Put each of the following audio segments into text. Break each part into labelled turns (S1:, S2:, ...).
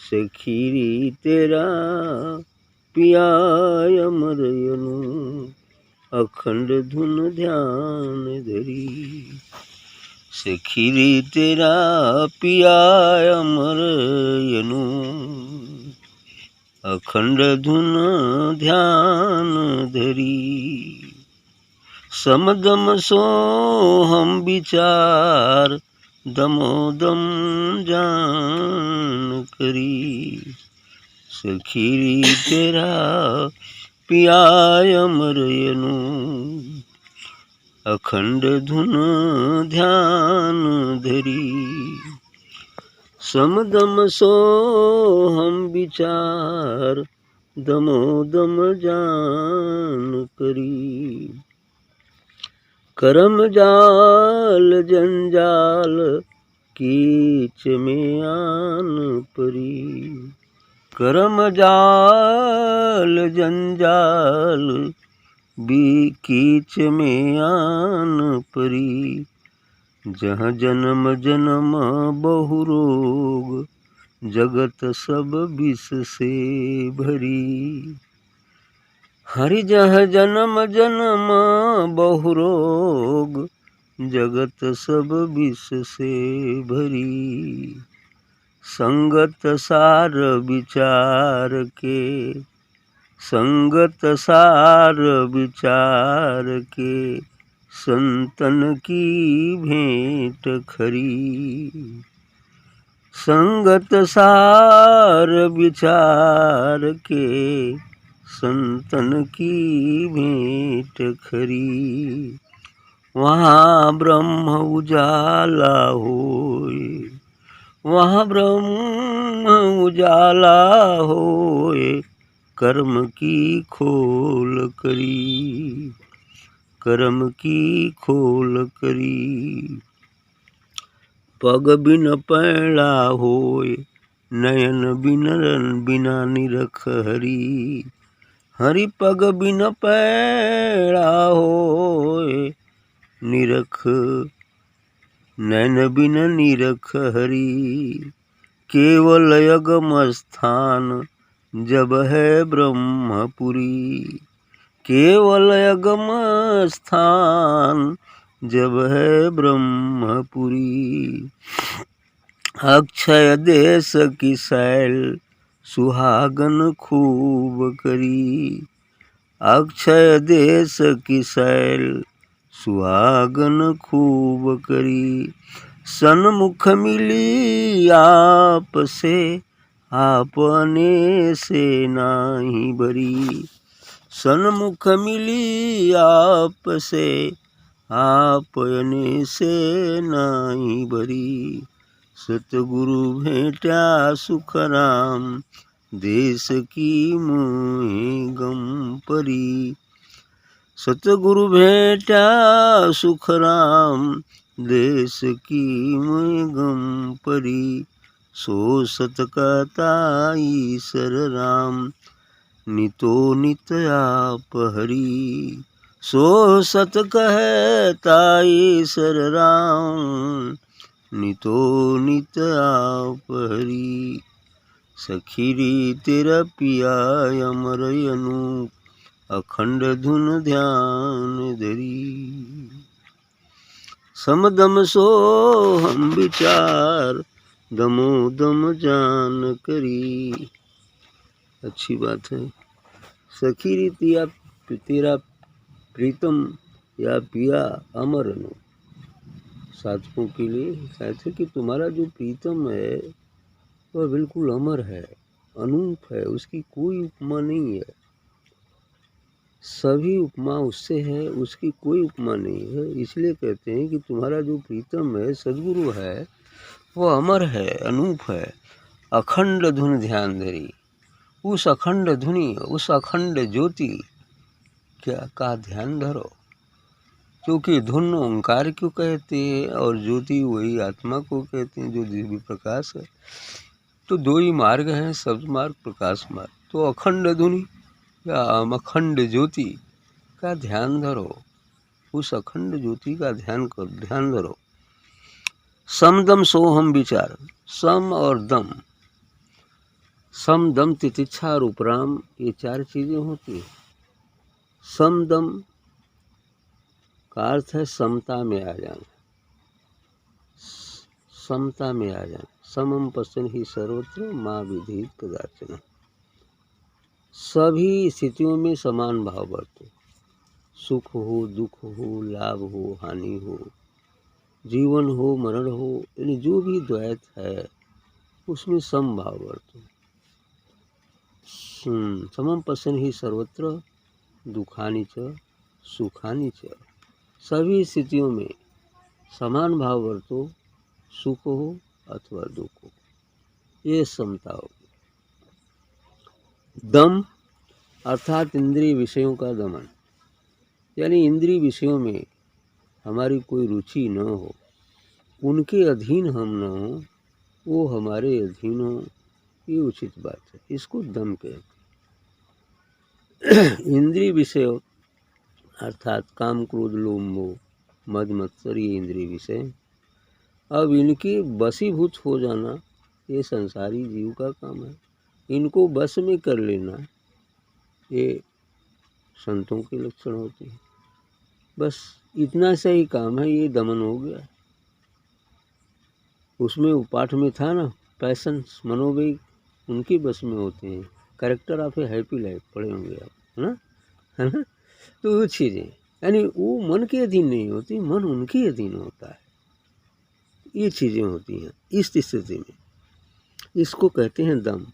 S1: सखीरी तेरा पिया अमरयनु अखंड धुन ध्यान धरी। सखीरी तेरा पिया अमरयनु अखंड धुन ध्यान धरी। समदम सो हम विचार दमोदम जान करी। सखीरी तेरा पिया अमरयनु अखंड धुन ध्यान धरी। समदम सो हम विचार दमोदम जान करी। करम जाल जंजाल कीच में आन परी। करम जाल जंजाल भी कीच में आन परी। जहाँ जन्म जन्म बहु रोग जगत सब विष से भरी। हरि जहाँ जन्म जन्म बहु रोग जगत सब विष से भरी। संगत सार विचार के संगत सार विचार के संतन की भेंट खरी। संगत सार विचार के संतन की भेंट खरी। वहाँ ब्रह्म उजाला होए वहाँ ब्रह्म उजाला होए कर्म की खोल करी। कर्म की खोल करी। पग बिन पैड़ा होए नयन बिना निरख हरी। हरि पग बिन पैड़ा होए निरख नैन बिन निरख हरि। केवल अगम स्थान जब है ब्रह्मपुरी। केवल अगम स्थान जब है ब्रह्मपुरी। अक्षय देश की शैल सुहागन खूब करी। अक्षय देश की शैल सुहागन खूब करी। सन्मुख मिली आप से आपने से नाही बरी। सन्मुख मिली आप से आपने से नाही बरी। सतगुरु भेंटा सुख राम देश की मोहि गम परी। सतगुरु भेंटा सुख राम देश की मोहि गम परी। सो सत कहता ईश्वर राम नितो नित आप हरि। सो सत कहता ईश्वर राम नितो नित आप हरि। सखीरी तेरा पिया अमरयनु अखंड धुन ध्यान धरी। समदम सो हम विचार दमोदम जान करी। अच्छी बात है। सखीरी तेरा प्रीतम या पिया अमरनु। साधकों के लिए कहते कि तुम्हारा जो प्रीतम है वह बिल्कुल अमर है, अनूप है, उसकी कोई उपमा नहीं है। सभी उपमा उससे है, उसकी कोई उपमा नहीं है। इसलिए कहते हैं कि तुम्हारा जो प्रीतम है सद्गुरु है वह अमर है, अनूप है, अखंड धुन ध्यान धरी। उस अखंड धुनी उस अखंड ज्योति क्या का ध्यान धरो। क्योंकि धुन ओंकार क्यों कहते हैं और ज्योति वही आत्मा को कहते हैं जो दिव्य प्रकाश है। तो दो ही मार्ग हैं, शब्द मार्ग प्रकाश मार्ग। तो अखंड धुनी या अखंड ज्योति का ध्यान धरो। उस अखंड ज्योति का ध्यान धरो। समदम सोहम विचार। सम और दम सम दम तितिक्षा और उपराम, ये 4 चीज़ें होती हैं। सम दम का अर्थ है समता में आ जाना, समता में आ जाना। समम पश्यन् ही सर्वत्र मां विधीत कदाचन। सभी स्थितियों में समान भाव बरतो, सुख हो, दुख हो, लाभ हो, हानि हो, जीवन हो, मरण हो, यानी जो भी द्वैत है उसमें समभाव बरतो। समम पश्यन् ही सर्वत्र दुखानि च सुखानि च। सभी स्थितियों में समान भाव बरतो, सुख हो अथवा दुख हो, ये समता हो। दम अर्थात इंद्रिय विषयों का दमन, यानी इंद्रिय विषयों में हमारी कोई रुचि न हो, उनके अधीन हम न हो, वो हमारे अधीन हो, ये उचित बात है, इसको दम कहते हैं। इंद्रिय विषय अर्थात काम, क्रोध, लोभ, मोह, मद मत्सर, ये इंद्रिय विषय, अब इनके वशीभूत हो जाना ये संसारी जीव का काम है। इनको वश में कर लेना ये संतों के लक्षण होते हैं। बस इतना सा ही काम है, ये दमन हो गया। उसमें वो पाठ में था ना, पैशंस, मनोवेग, उनके बस में होते हैं। Character of A happy life पढ़े होंगे आप, है ना। तो वो चीज़ें यानी वो मन के अधीन नहीं होती, मन उनके अधीन होता है। ये चीज़ें होती हैं इस स्थिति में, इसको कहते हैं दम।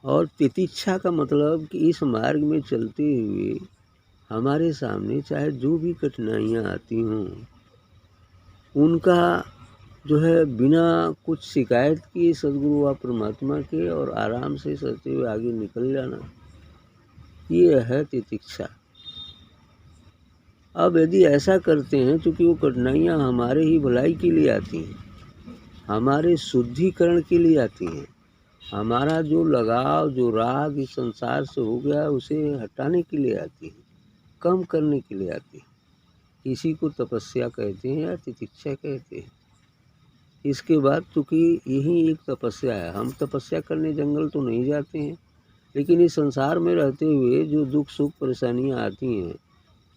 S1: और तितिक्षा का मतलब कि इस मार्ग में चलते हुए हमारे सामने चाहे जो भी कठिनाइयाँ आती हों, उनका जो है बिना कुछ शिकायत किए सद्गुरु व परमात्मा के और आराम से चलते हुए आगे निकल जाना, ये है तितिक्षा। अब यदि ऐसा करते हैं, चूँकि वो कठिनाइयाँ हमारे ही भलाई के लिए आती हैं, हमारे शुद्धिकरण के लिए आती हैं, हमारा जो लगाव, जो राग इस संसार से हो गया उसे हटाने के लिए आती है, कम करने के लिए आती है। इसी को तपस्या कहते हैं या तितिक्षा कहते हैं। इसके बाद चूँकि यही एक तपस्या है, हम तपस्या करने जंगल तो नहीं जाते हैं, लेकिन इस संसार में रहते हुए जो दुख सुख परेशानियाँ आती हैं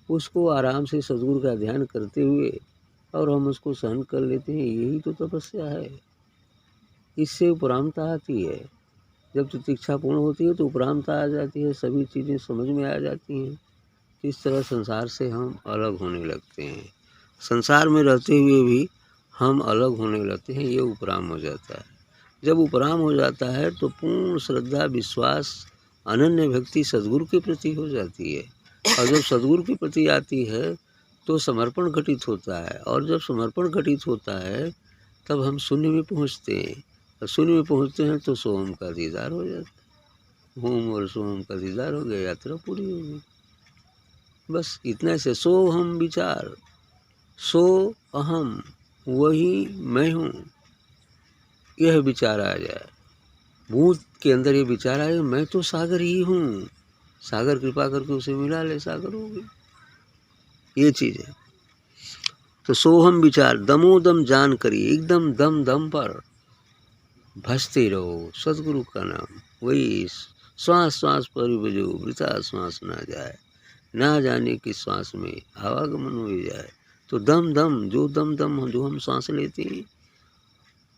S1: उसको आराम से सद्गुरु का ध्यान करते हुए और हम उसको सहन कर लेते हैं, यही तो तपस्या है। इससे उपरामता आती है। जब तितिक्षा पूर्ण होती है तो उपरामता आ जाती है, सभी चीज़ें समझ में आ जाती हैं। इस तरह संसार से हम अलग होने लगते हैं, संसार में रहते हुए भी हम अलग होने लगते हैं, ये उपराम हो जाता है। जब उपराम हो जाता है तो पूर्ण श्रद्धा, विश्वास, अनन्य भक्ति सद्गुरु के प्रति हो जाती है। और जब सद्गुरु के प्रति आती है तो समर्पण घटित होता है, और जब समर्पण घटित होता है तब हम शून्य में पहुँचते हैं। और शून्य में पहुँचते हैं तो सोहम का दीदार हो जाता है। होम और सोहम का दीदार हो गया, यात्रा पूरी होगी। बस इतना से सो हम विचार, सो अहम, वही मैं हूँ, यह विचार आ जाए। भूत के अंदर ये विचार आए, मैं तो सागर ही हूँ, सागर कृपा करके उसे मिला ले, सागर हो गई। ये चीज़ है। तो सोहम विचार दमोदम जान करिए, एकदम दम दम पर भजते रहो सद्गुरु का नाम, वही श्वास श्वास पर बजो, वृथा श्वास ना जाए, ना जाने कि श्वास में आवागमन हो जाए। तो दम दम, जो दम दम जो हम सांस लेते हैं,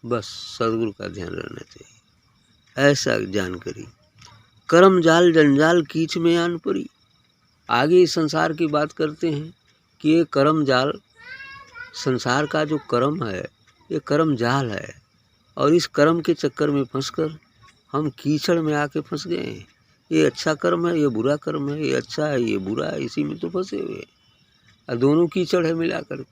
S1: बस सद्गुरु का ध्यान रहना चाहिए, ऐसा जान करिए। कर्म जाल जंजाल कीच में आन पड़ी। आगे इस संसार की बात करते हैं कि ये कर्म जाल, संसार का जो कर्म है ये कर्म जाल है, और इस कर्म के चक्कर में फंसकर हम कीचड़ में आके फंस गए हैं। ये अच्छा कर्म है, ये बुरा कर्म है, ये अच्छा है, ये बुरा है, इसी में तो फंसे हुए हैं, और दोनों कीचड़ है मिलाकर।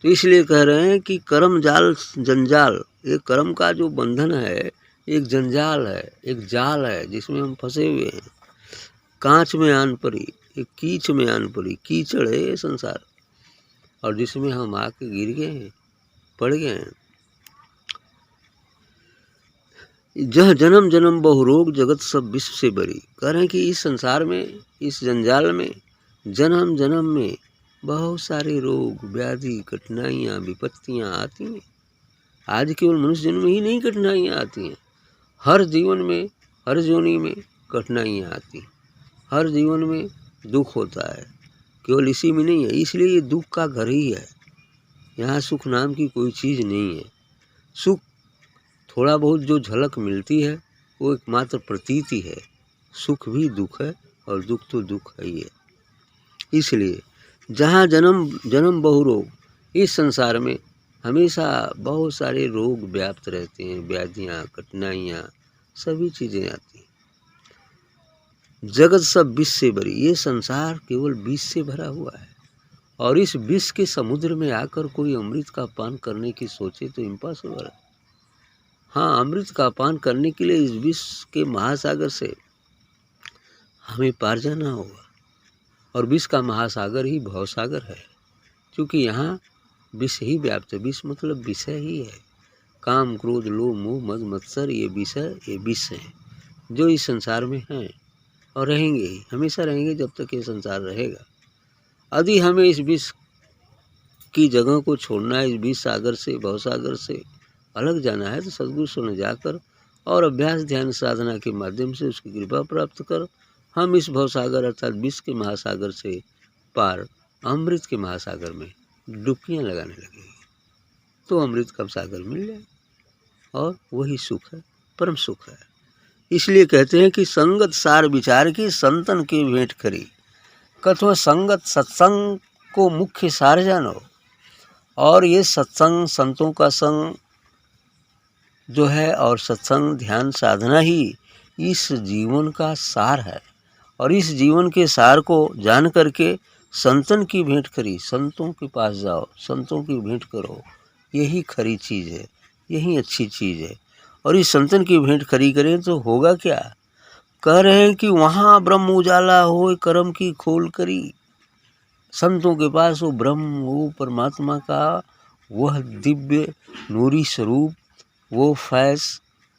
S1: तो इसलिए कह रहे हैं कि कर्म जाल जंजाल, ये कर्म का जो बंधन है एक जंजाल है, एक जाल है जिसमें हम फंसे हुए हैं। कांच में आन पड़ी, एक कीच में आन पड़ी, कीचड़ है ये संसार, और जिसमें हम आके गिर गए हैं, पड़ गए हैं। जह जन्म जन्म बहु रोग जगत सब विश्व से बरी। कह रहे हैं कि इस संसार में, इस जंजाल में, जन्म जन्म में बहुत सारे रोग, व्याधि, कठिनाइयाँ, विपत्तियाँ आती हैं। आज केवल मनुष्य जन्म में ही नहीं कठिनाइयाँ आती हैं, हर जीवन में, हर जोनी में कठिनाइयाँ आती, हर जीवन में दुख होता है, केवल इसी में नहीं है। इसलिए ये दुख का घर ही है। यहाँ सुख नाम की कोई चीज़ नहीं है। सुख थोड़ा बहुत जो झलक मिलती है वो एकमात्र प्रतीति है। सुख भी दुख है और दुख तो दुख है ही है। इसलिए जहाँ जन्म जन्म बहु रोग, इस संसार में हमेशा बहुत सारे रोग व्याप्त रहते हैं, व्याधियाँ, कठिनाइयाँ, सभी चीज़ें आती हैं। जगत सब विष से भरी, ये संसार केवल विष से भरा हुआ है। और इस विष के समुद्र में आकर कोई अमृत का पान करने की सोचे तो इम्पॉसिबल है। हाँ, अमृत का पान करने के लिए इस विष के महासागर से हमें पार जाना होगा। और विष का महासागर ही भवसागर है, क्योंकि यहाँ विष ही व्याप्त है। विष मतलब विषय ही है। काम, क्रोध, लोभ, मोह, मद, मत्सर, ये विषय, ये विष है जो इस संसार में हैं और रहेंगे ही, हमेशा रहेंगे जब तक ये संसार रहेगा। यदि हमें इस विष की जगह को छोड़ना है, इस विष सागर से, भवसागर से अलग जाना है, तो सद्गुरु से जाकर और अभ्यास, ध्यान, साधना के माध्यम से उसकी कृपा प्राप्त कर हम इस भवसागर अर्थात विष के महासागर से पार अमृत के महासागर में डुबकियाँ लगाने लगेंगे, तो अमृत का सागर मिल जाए और वही सुख है, परम सुख है। इसलिए कहते हैं कि संगत सार विचार की संतन के भेंट करी, कथो संगत सत्संग को मुख्य सार जानो। और ये सत्संग, संतों का संग जो है और सत्संग, ध्यान, साधना ही इस जीवन का सार है। और इस जीवन के सार को जान करके संतन की भेंट करी, संतों के पास जाओ, संतों की भेंट करो, यही खरी चीज़ है, यही अच्छी चीज़ है। और इस संतन की भेंट खरी करें तो होगा क्या? कह रहे हैं कि वहाँ ब्रह्म उजाला हो, कर्म की खोल करी। संतों के पास वो ब्रह्म, वो परमात्मा का वह दिव्य नूरी स्वरूप, वो फैज़,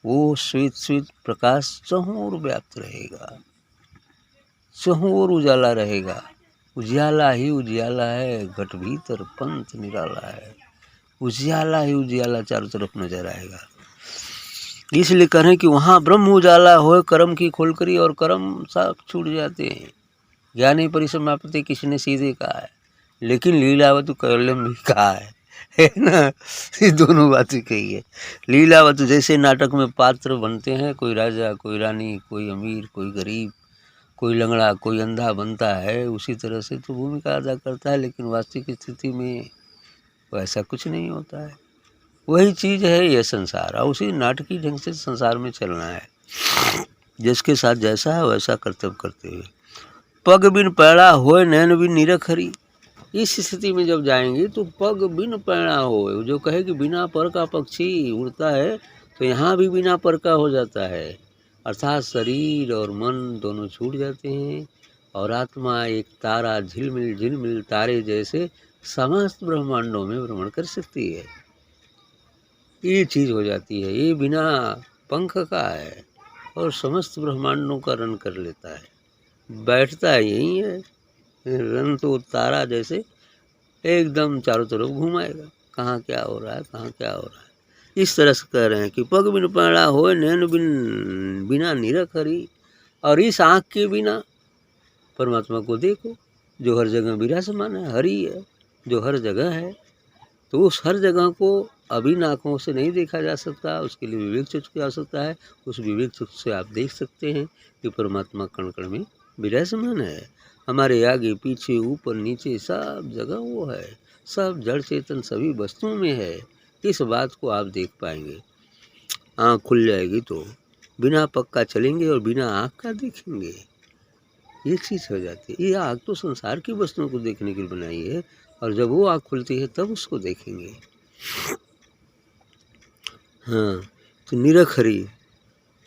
S1: वो श्वेत श्वेत प्रकाश चहुँ ओर व्याप्त रहेगा, चहुँ ओर उजाला रहेगा। उजियाला ही उजियाला है, घट भीतर पंथ निराला है। उजियाला ही उजियाला चारों तरफ नजर आएगा। इसलिए कह रहे हैं कि वहाँ ब्रह्म उजाला हो, कर्म की खोल करी, और कर्म सब छूट जाते हैं। ज्ञानी परिसमाप्ति किसी ने सीधे कहा है, लेकिन लीलावतु कैवल्यम भी कहा है ना। ये दोनों बातें कही है। लीलावतु जैसे नाटक में पात्र बनते हैं, कोई राजा, कोई रानी, कोई अमीर, कोई गरीब, कोई लंगड़ा, कोई अंधा बनता है, उसी तरह से तो भूमिका अदा करता है। लेकिन वास्तविक स्थिति में वैसा कुछ नहीं होता है। वही चीज़ है ये संसार, और उसी नाटकीय ढंग से संसार में चलना है। जिसके साथ जैसा है वैसा कर्तव्य करते हुए। पग बिन पैड़ा होए नैन बिन निरख हरी। इस स्थिति में जब जाएंगे तो पग बिन पैड़ा होए, जो कहे कि बिना पर का पक्षी उड़ता है, तो यहाँ भी बिना पर का हो जाता है। अर्थात शरीर और मन दोनों छूट जाते हैं और आत्मा एक तारा झिलमिल झिलमिल तारे जैसे समस्त ब्रह्मांडों में भ्रमण कर सकती है। ये चीज़ हो जाती है। ये बिना पंख का है और समस्त ब्रह्मांडों का रन कर लेता है, बैठता है यही है। रन तो तारा जैसे एकदम चारों तरफ घुमाएगा, कहाँ क्या हो रहा है, कहाँ क्या हो रहा है। इस तरह से कह रहे हैं कि पग बिन पैड़ा होए नैन बिन बिना निरख हरी। और इस आँख के बिना परमात्मा को देखो जो हर जगह विराजमान है, हरि है जो हर जगह है। तो उस हर जगह को अभी आँखों से नहीं देखा जा सकता, उसके लिए विवेक चक्षु की आवश्यकता है। उस विवेक चक्षु से आप देख सकते हैं कि परमात्मा कण कण में विराजमान है। हमारे आगे पीछे ऊपर नीचे सब जगह वो है, सब जड़ चेतन सभी वस्तुओं में है। इस बात को आप देख पाएंगे। आँख खुल जाएगी तो बिना पक्का चलेंगे और बिना आँख का देखेंगे, ये चीज़ हो जाती है। ये आँख तो संसार की वस्तुओं को देखने के लिए बनाई है, और जब वो आँख खुलती है तब उसको देखेंगे। हाँ, तो निरख हरि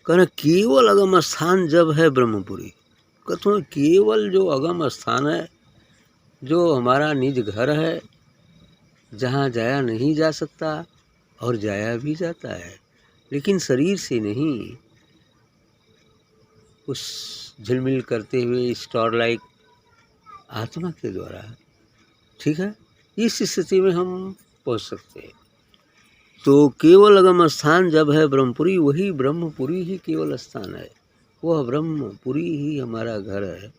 S1: कहना केवल अगम स्थान जब है ब्रह्मपुरी। कहते हैं केवल जो अगम स्थान है, जो हमारा निज घर है, जहाँ जाया नहीं जा सकता और जाया भी जाता है, लेकिन शरीर से नहीं, उस झिलमिल करते हुए स्टार लाइक आत्मा के द्वारा, ठीक है, इस स्थिति में हम पहुँच सकते हैं। तो केवल अगम स्थान जब है ब्रह्मपुरी, वही ब्रह्मपुरी ही केवल स्थान है। वह ब्रह्मपुरी ही हमारा घर है।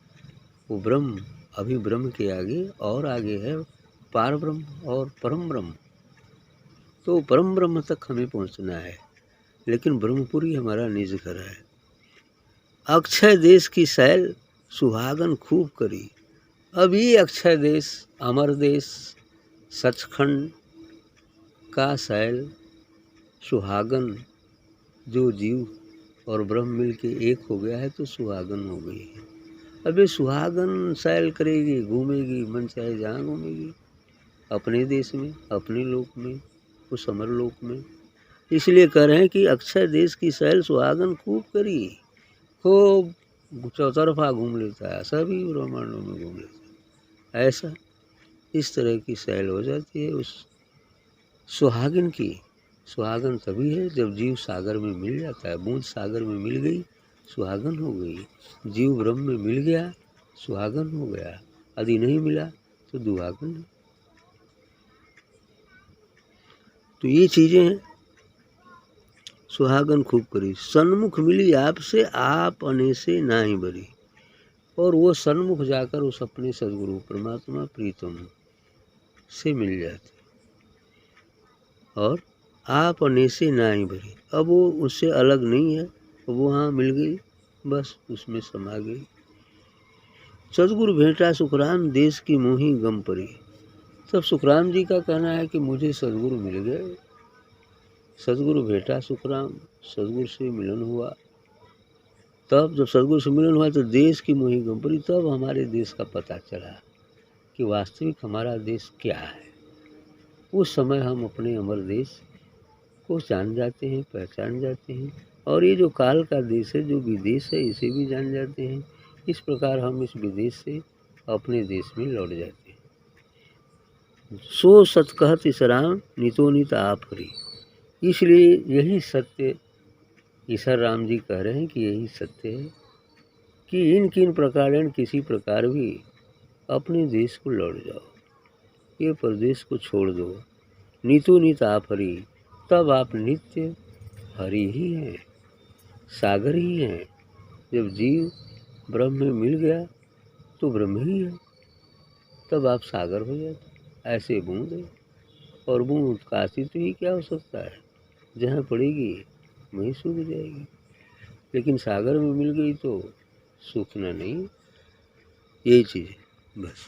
S1: वो ब्रह्म, अभी ब्रह्म के आगे और आगे है पार ब्रह्म और परम ब्रह्म। तो परम ब्रह्म तक हमें पहुंचना है, लेकिन ब्रह्मपुरी हमारा निज घर है। अक्षय देश की सैल सुहागन खूब करी। अब ये अक्षय देश, अमर देश, सचखंड का सैल सुहागन, जो जीव और ब्रह्म मिल के एक हो गया है तो सुहागन हो गई है। अब ये सुहागन सैल करेगी, घूमेगी, मन चाहे जहाँ घूमेगी, अपने देश में, अपने लोक में, उस अमर लोक में। इसलिए कह रहे हैं कि अक्षय देश की सैल सुहागन खूब करी, खूब चौतरफा घूम लेता है, सभी ब्रह्मांडों में घूम लेता है। ऐसा इस तरह की सैल हो जाती है उस सुहागिन की। सुहागन तभी है जब जीव सागर में मिल जाता है। बूंद सागर में मिल गई, सुहागन हो गई। जीव ब्रह्म में मिल गया, सुहागन हो गया। यदि नहीं मिला तो दुहागन है। तो ये चीज़ें हैं। सुहागन खूब करी, सन्मुख मिली आपसे, आप अने से नाही बरी। और वो सन्मुख जाकर उस अपने सदगुरु परमात्मा प्रीतम से मिल जाते, और आप अने से नाही बरी। अब वो उससे अलग नहीं है, वो वहाँ मिल गई, बस उसमें समा गई। सदगुरु भेंटा सुखराम, देश की मोही गम परी। तब सुखराम जी का कहना है कि मुझे सदगुरु मिल गए, सदगुरु भेंटा सुखराम, सदगुरु से मिलन हुआ। तब जब सदगुरु से मिलन हुआ तो देश की मोही गम परी, तब हमारे देश का पता चला कि वास्तविक हमारा देश क्या है। उस समय हम अपने अमर देश को जान जाते हैं, पहचान जाते हैं, और ये जो काल का देश है, जो विदेश है, इसे भी जान जाते हैं। इस प्रकार हम इस विदेश से अपने देश में लौट जाते हैं। सो सत कहत ईसराम, नितो नित आप हरि। इसलिए यही सत्य ईसर राम जी कह रहे हैं कि यही सत्य है कि इन किन प्रकार किसी प्रकार भी अपने देश को लौट जाओ, ये प्रदेश को छोड़ दो। नितो नित आप हरि, तब आप नित्य हरि ही हैं, सागर ही हैं। जब जीव ब्रह्म में मिल गया तो ब्रह्म ही है, तब आप सागर हो जाते। ऐसे बूंद है, और बूंद काशी तो ही क्या हो सकता है, जहाँ पड़ेगी वहीं सूख जाएगी। लेकिन सागर में मिल गई तो सूखना नहीं। यही चीज़ है बस।